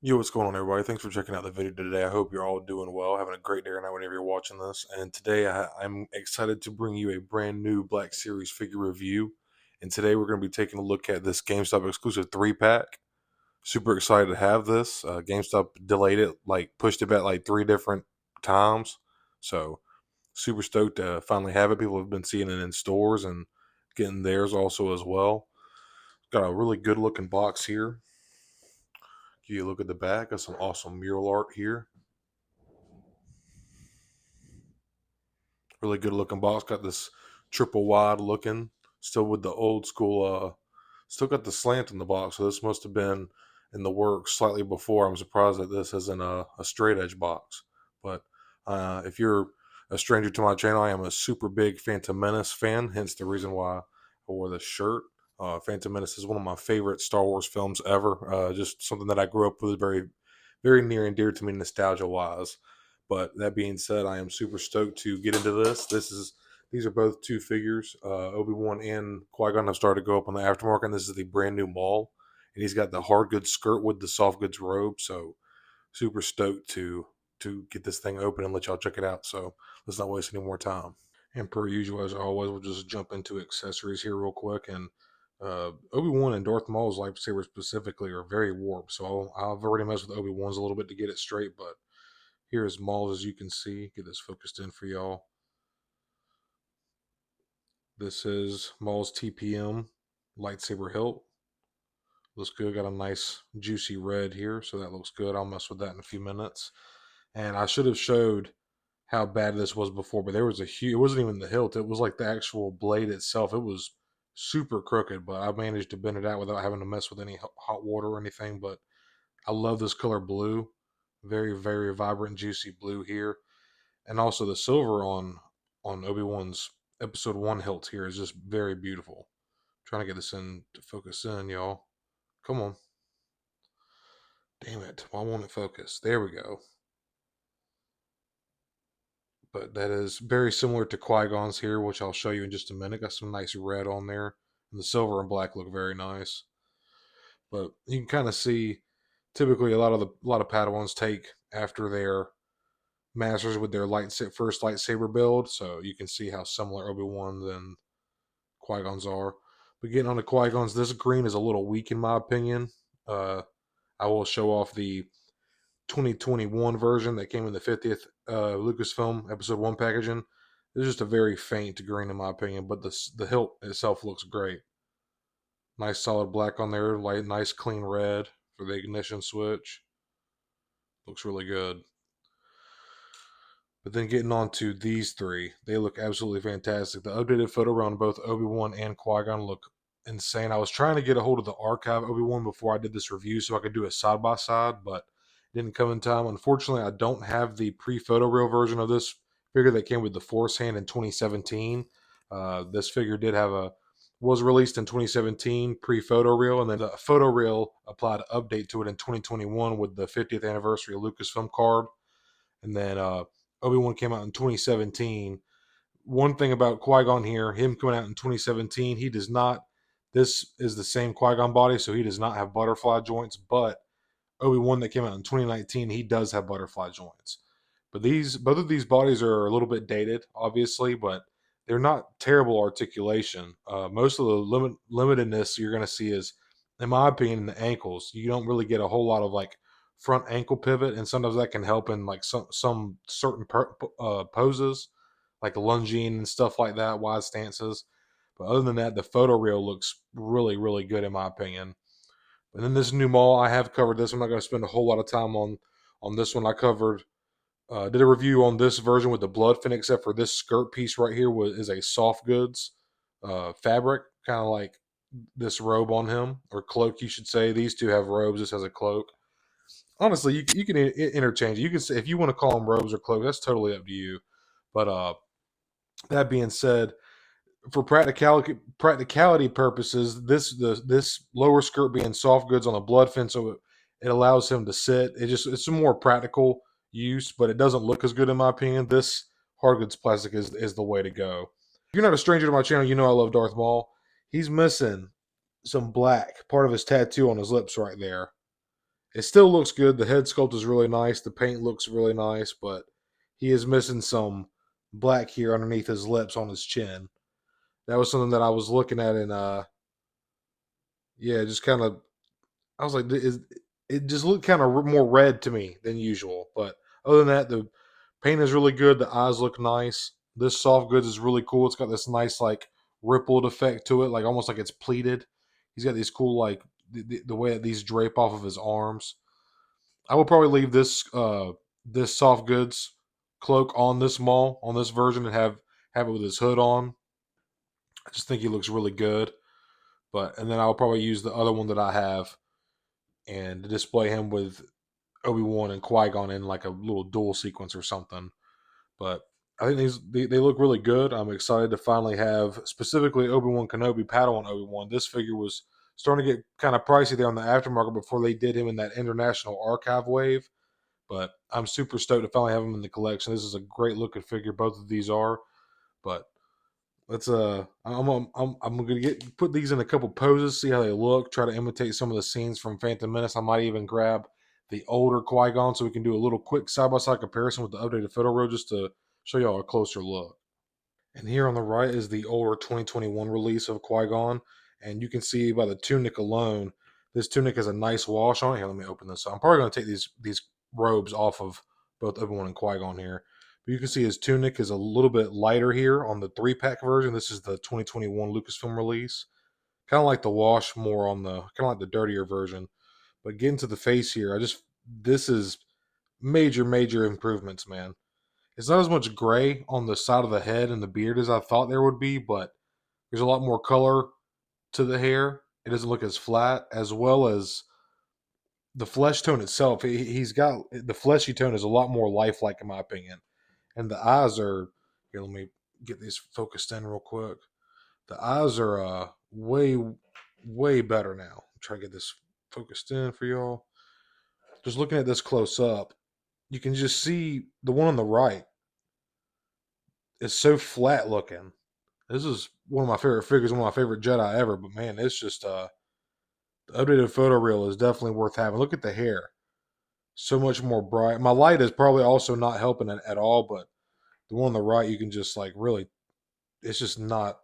Yo, what's going on, everybody? Thanks for checking out the video today. I hope you're all doing well, having a great day or night whenever you're watching this. And today I'm excited to bring you a brand new Black Series figure review. And today we're going to be taking a look at this GameStop exclusive 3-pack. Super excited to have this. GameStop delayed it, pushed it back like 3 different times. So super stoked to finally have it. People have been seeing it in stores and getting theirs also as well. Got a really good looking box here. Give you a look at the back. Got some awesome mural art here. Really good looking box. Got this triple wide looking. Still with the old school. Still got the slant in the box. So this must have been in the works slightly before. I'm surprised that this isn't a straight edge box. But if you're a stranger to my channel, I am a super big Phantom Menace fan. Hence the reason why I wore this shirt. Phantom Menace is one of my favorite Star Wars films ever. Just something that I grew up with, very, very near and dear to me nostalgia wise. But that being said, I am super stoked to get into this. These are both two figures. Obi-Wan and Qui-Gon have started to go up on the aftermarket. And this is the brand new Maul, and he's got the hard goods skirt with the soft goods robe. So super stoked to get this thing open and let y'all check it out. So let's not waste any more time. And per usual, as always, we'll just jump into accessories here real quick. And Obi-Wan and Darth Maul's lightsabers specifically are very warped. So I've already messed with Obi-Wan's a little bit to get it straight, but here is Maul's, as you can see. Get this focused in for y'all. This is Maul's TPM lightsaber hilt. Looks good. Got a nice juicy red here, so that looks good. I'll mess with that in a few minutes. And I should have showed how bad this was before, but there was a huge, it wasn't even the hilt. It was like the actual blade itself. It was super crooked, but I managed to bend it out without having to mess with any hot water or anything. But I love this color blue. Very, very vibrant, juicy blue here. And also the silver on Obi-Wan's episode 1 hilt here is just very beautiful. Trying to get this in to focus in, y'all. Come on. Damn it. Why won't it focus? There we go. But that is very similar to Qui-Gon's here, which I'll show you in just a minute. Got some nice red on there. And the silver and black look very nice. But you can kind of see typically a lot of Padawans take after their masters with their first lightsaber build, so you can see how similar Obi-Wan's and Qui-Gon's are. But getting on to Qui-Gon's, this green is a little weak in my opinion. I will show off the 2021 version that came in the 50th Lucasfilm Episode 1 packaging. It's just a very faint green in my opinion, but the hilt itself looks great. Nice solid black on there, nice clean red for the ignition switch. Looks really good. But then getting on to these three, they look absolutely fantastic. The updated photo around both Obi-Wan and Qui-Gon look insane. I was trying to get a hold of the archive Obi-Wan before I did this review so I could do a side-by-side, but it didn't come in time. Unfortunately, I don't have the pre-photo real version of this figure that came with the Force Hand in 2017. This figure was released in 2017 pre-photo reel, and then the photo reel applied an update to it in 2021 with the 50th anniversary of Lucasfilm card. And then Obi-Wan came out in 2017. One thing about Qui-Gon here, him coming out in 2017, he does not, this is the same Qui-Gon body, so he does not have butterfly joints, but Obi-Wan that came out in 2019, he does have butterfly joints. But both of these bodies are a little bit dated, obviously, but they're not terrible articulation. Most of the limitedness you're going to see is, in my opinion, in the ankles. You don't really get a whole lot of front ankle pivot, and sometimes that can help in some certain poses, like lunging and stuff like that, wide stances. But other than that, the photo reel looks really, really good in my opinion. And then this new Maul, I have covered this. I'm not going to spend a whole lot of time on this one. I did a review on this version with the blood fin, except for this skirt piece right here is a soft goods fabric, kind of like this robe on him, or cloak, you should say. These two have robes. This has a cloak. Honestly, you can interchange it. You can say, if you want to call them robes or cloaks, that's totally up to you. But that being said, for practicality purposes, this lower skirt being soft goods on a blood fin, so it allows him to sit. It's a more practical use, but it doesn't look as good in my opinion. This hard goods plastic is the way to go. If you're not a stranger to my channel, you know I love Darth Maul. He's missing some black, part of his tattoo on his lips right there. It still looks good. The head sculpt is really nice. The paint looks really nice, but he is missing some black here underneath his lips on his chin. That was something that I was looking at, and yeah, just kind of I was like, it just looked kind of more red to me than usual. But other than that, the paint is really good. The eyes look nice. This soft goods is really cool. It's got this nice like rippled effect to it, like almost like it's pleated. He's got these cool like the way that these drape off of his arms. I will probably leave this soft goods cloak on this Maul on this version and have it with his hood on. I just think he looks really good. But and then I'll probably use the other one that I have and display him with Obi-Wan and Qui-Gon in like a little duel sequence or something. But I think they look really good. I'm excited to finally have specifically Obi-Wan Kenobi Padawan Obi-Wan. This figure was starting to get kind of pricey there on the aftermarket before they did him in that international archive wave. But I'm super stoked to finally have him in the collection. This is a great looking figure. Both of these are. But let's I'm gonna get put these in a couple poses, see how they look, try to imitate some of the scenes from Phantom Menace. I might even grab the older Qui-Gon so we can do a little quick side by side comparison with the updated photo reel just to show y'all a closer look. And here on the right is the older 2021 release of Qui-Gon, and you can see by the tunic alone, this tunic has a nice wash on it. Here, let me open this up. I'm probably gonna take these robes off of both Obi-Wan and Qui-Gon here. But you can see his tunic is a little bit lighter here on the 3-pack version. This is the 2021 Lucasfilm release. Kind of like the wash more on the kind of like the dirtier version. But getting to the face here, this is major improvements, man. It's not as much gray on the side of the head and the beard as I thought there would be, but there's a lot more color to the hair. It doesn't look as flat, as well as the flesh tone itself. He's got the fleshy tone is a lot more lifelike in my opinion, and the eyes are here. Let me get these focused in real quick. The eyes are way better now. I'm trying to get this focused in for y'all. Just looking at this close up, you can just see the one on the right is so flat looking. This is one of my favorite figures, one of my favorite Jedi ever. But man, it's just the updated photo reel is definitely worth having. Look at the hair, so much more bright. My light is probably also not helping it at all, but the one on the right, you can just like really, it's just not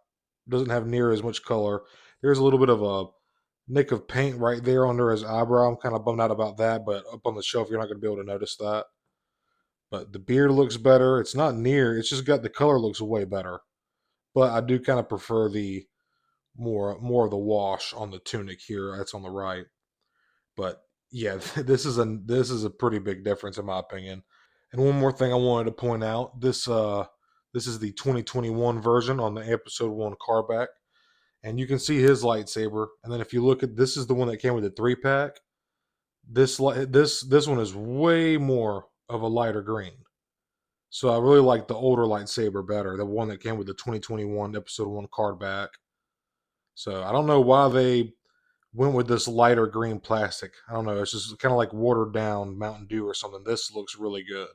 doesn't have near as much color. There's a little bit of a nick of paint right there under his eyebrow. I'm kind of bummed out about that, but up on the shelf, you're not going to be able to notice that. But the beard looks better. It's not near. It's just got the color looks way better. But I do kind of prefer the more of the wash on the tunic here. That's on the right. But yeah, this is a pretty big difference in my opinion. And one more thing I wanted to point out: this is the 2021 version on the Episode One cardback, and you can see his lightsaber. And then if you look at this is the one that came with the 3-pack. This one is way more of a lighter green. So I really like the older lightsaber better, the one that came with the 2021 Episode One card back. So I don't know why they went with this lighter green plastic. I don't know. It's just kind of like watered down Mountain Dew or something. This looks really good.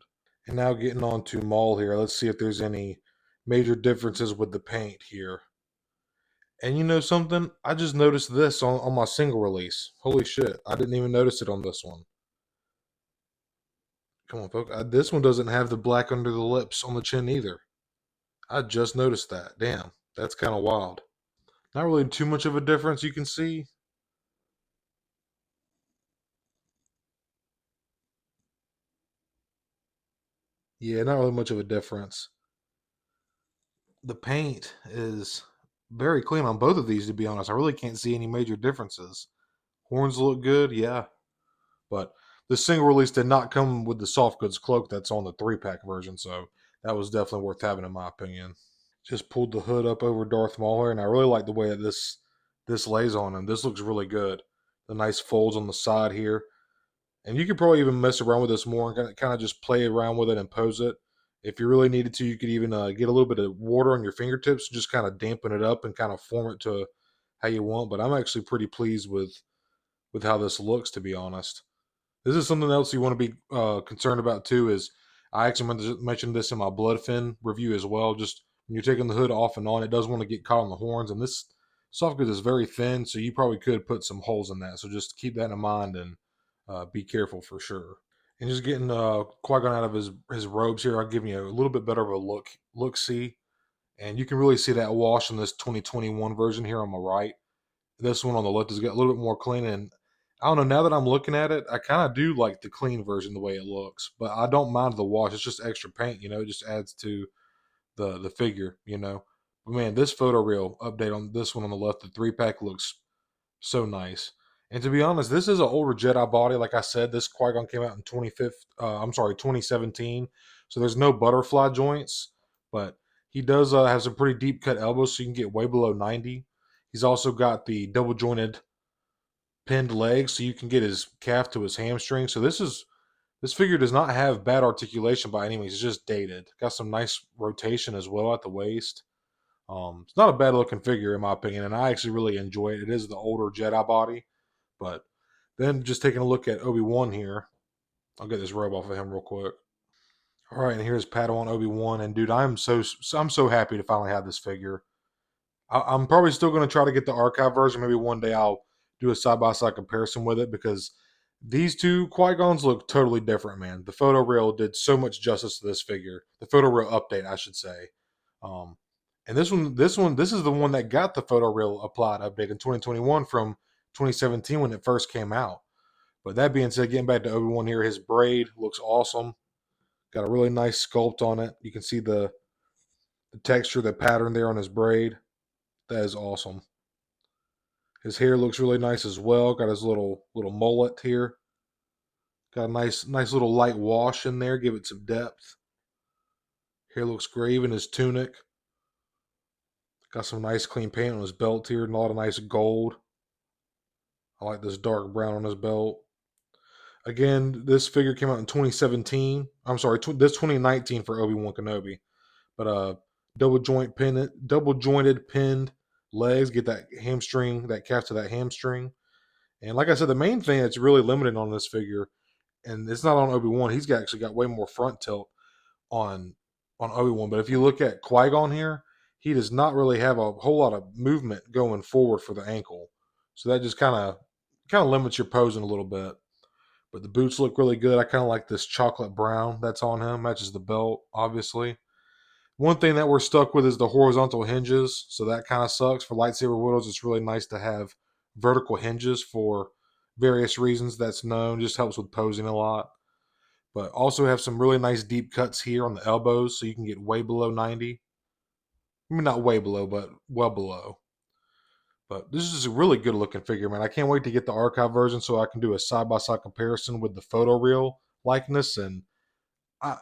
And now getting on to Maul here. Let's see if there's any major differences with the paint here. And you know something? I just noticed this on my single release. Holy shit. I didn't even notice it on this one. Come on, folks. This one doesn't have the black under the lips on the chin either. I just noticed that. Damn. That's kind of wild. Not really too much of a difference you can see. Yeah, not really much of a difference. The paint is very clean on both of these, to be honest. I really can't see any major differences. Horns look good, yeah. But the single release did not come with the soft goods cloak that's on the 3-pack version, so that was definitely worth having in my opinion. Just pulled the hood up over Darth Maul here, and I really like the way that this lays on him. This looks really good. The nice folds on the side here. And you could probably even mess around with this more and kind of just play around with it and pose it. If you really needed to, you could even get a little bit of water on your fingertips, just kind of dampen it up and kind of form it to how you want. But I'm actually pretty pleased with how this looks, to be honest. This is something else you want to be concerned about too. Is I actually mentioned this in my Bloodfin review as well. Just when you're taking the hood off and on, it does want to get caught on the horns, and this soft goods is very thin, so you probably could put some holes in that. So just keep that in mind and be careful for sure. And just getting Qui-Gon out of his robes here, I'll give you a little bit better of a look see, and you can really see that wash in this 2021 version here on the right. This one on the left has got a little bit more clean, and I don't know. Now that I'm looking at it, I kind of do like the clean version the way it looks, but I don't mind the wash. It's just extra paint, it just adds to the figure. But man, this photo reel update on this one on the left, the 3-pack looks so nice. And to be honest, this is an older Jedi body. Like I said, this Qui-Gon came out in 2017. So there's no butterfly joints, but he does have some pretty deep cut elbows, so you can get way below 90. He's also got the double jointed pinned legs, so you can get his calf to his hamstring. So this figure does not have bad articulation by any means. It's just dated. Got some nice rotation as well at the waist. It's not a bad looking figure in my opinion, and I actually really enjoy it. It is the older Jedi body, but then just taking a look at Obi-Wan here, I'll get this robe off of him real quick. All right, and here's Padawan Obi-Wan, and dude, I'm so happy to finally have this figure. I'm probably still going to try to get the archive version. Maybe one day I'll do a side by side comparison with it because these two Qui-Gons look totally different, man. The photo reel did so much justice to this figure. The photo reel update, I should say. Um, and this is the one that got the photo reel applied update in 2021 from 2017 when it first came out. But that being said, getting back to Obi-Wan here, his braid looks awesome. Got a really nice sculpt on it. You can see the texture, the pattern there on his braid. That is awesome. His hair looks really nice as well. Got his little mullet here. Got a nice little light wash in there. Give it some depth. Hair looks great. Even his tunic. Got some nice clean paint on his belt here and a lot of nice gold. I like this dark brown on his belt. Again, this figure came out in 2017. I'm sorry, this 2019 for Obi-Wan Kenobi. But double jointed pinned legs. Get that hamstring, that calf to that hamstring. And like I said, the main thing that's really limited on this figure, and it's not on Obi-Wan, actually got way more front tilt on Obi-Wan. But if you look at Qui-Gon here, he does not really have a whole lot of movement going forward for the ankle. So that just kind of limits your posing a little bit. But the boots look really good. I kind of like this chocolate brown that's on him. Matches the belt, obviously. One thing that we're stuck with is the horizontal hinges, so that kind of sucks. For lightsaber wields, it's really nice to have vertical hinges for various reasons. That's known, just helps with posing a lot. But also have some really nice deep cuts here on the elbows, so you can get way below 90. I mean, not way below, but well below. But this is a really good looking figure, man. I can't wait to get the archive version so I can do a side by side comparison with the photo reel likeness, and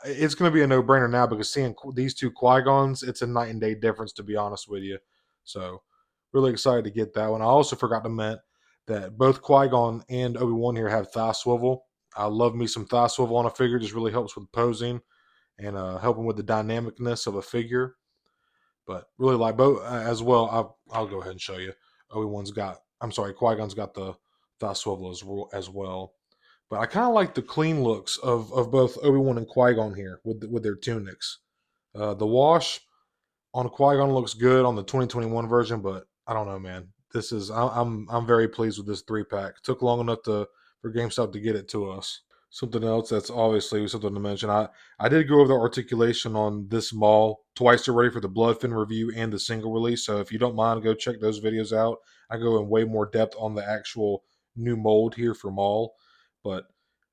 it's going to be a no brainer now because seeing these two Qui-Gons, it's a night and day difference, to be honest with you. So, really excited to get that one. I also forgot to mention that both Qui-Gon and Obi-Wan here have thigh swivel. I love me some thigh swivel on a figure, just really helps with posing and helping with the dynamicness of a figure. But really like both as well. I'll go ahead and show you. Qui-Gon's got the thigh swivel as well. But I kind of like the clean looks of both Obi-Wan and Qui-Gon here with their tunics. The wash on Qui-Gon looks good on the 2021 version, but I don't know, man. I'm very pleased with this 3-pack. Took long enough for GameStop to get it to us. Something else that's obviously something to mention. I did go over the articulation on this Maul twice already for the Bloodfin review and the single release. So if you don't mind, go check those videos out. I go in way more depth on the actual new mold here for Maul. But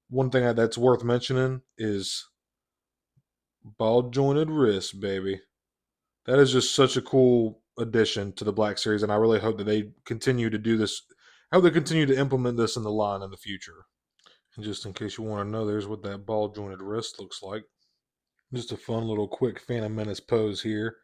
one thing that's worth mentioning is ball jointed wrist, baby. That is just such a cool addition to the Black Series, and I really hope that they continue to do this. I hope they continue to implement this in the line in the future. And just in case you want to know, there's what that ball jointed wrist looks like. Just a fun little quick Phantom Menace pose here.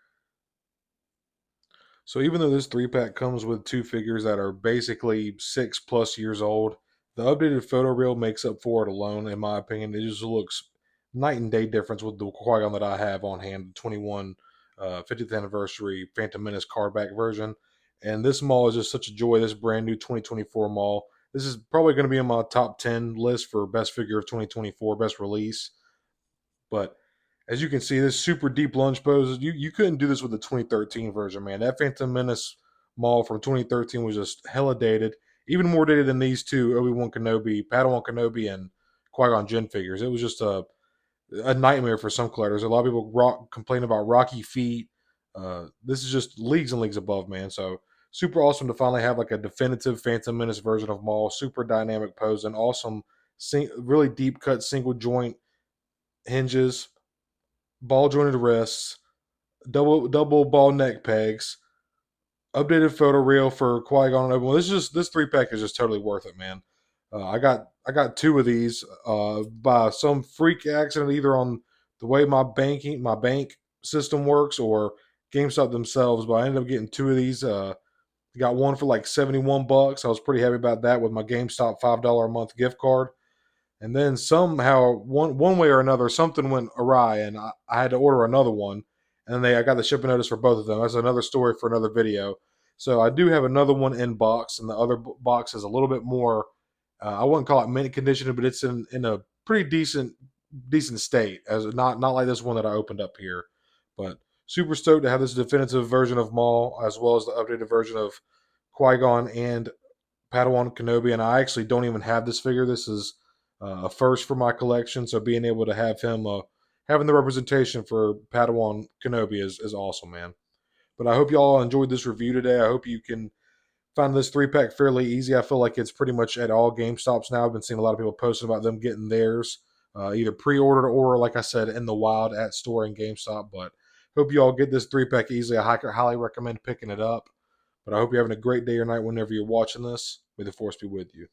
So even though this 3-pack comes with two figures that are basically 6+ years old, the updated photo reel makes up for it alone, in my opinion. It just looks night and day difference with the Qui-Gon that I have on hand, the 50th anniversary Phantom Menace cardback version. And this Maul is just such a joy. This brand new 2024 Maul. This is probably going to be in my top 10 list for best figure of 2024, best release. But as you can see, this super deep lunge pose, you couldn't do this with the 2013 version, man. That Phantom Menace Maul from 2013 was just hella dated. even more dated than these two Obi-Wan Kenobi, Padawan Kenobi, and Qui-Gon Jinn figures. It was just a nightmare for some collectors. A lot of people complain about rocky feet. This is just leagues and leagues above, man. So super awesome to finally have like a definitive Phantom Menace version of Maul. Super dynamic pose and awesome, really deep cut single joint hinges, ball jointed wrists, double ball neck pegs, updated photo reel for Qui Gon and Obi Wan. This 3-pack is just totally worth it, man. I got two of these by some freak accident, either on the way my bank system works or GameStop themselves. But I ended up getting two of these. Got one for like $71. I was pretty happy about that with my GameStop $5 a month gift card. And then somehow, one way or another, something went awry, and I had to order another one. And then I got the shipping notice for both of them. That's another story for another video. So I do have another one in box, and the other box is a little bit more. I wouldn't call it mint condition, but it's in a pretty decent state, as not like this one that I opened up here. But super stoked to have this definitive version of Maul, as well as the updated version of Qui-Gon and Padawan Kenobi, and I actually don't even have this figure. This is a first for my collection, so being able to have him, having the representation for Padawan Kenobi is awesome, man. But I hope y'all enjoyed this review today. I hope you can find this 3-pack fairly easy. I feel like it's pretty much at all GameStops now. I've been seeing a lot of people posting about them getting theirs, either pre-ordered or, like I said, in the wild at store and GameStop. But hope you all get this 3-pack easily. I highly recommend picking it up. But I hope you're having a great day or night whenever you're watching this. May the force be with you.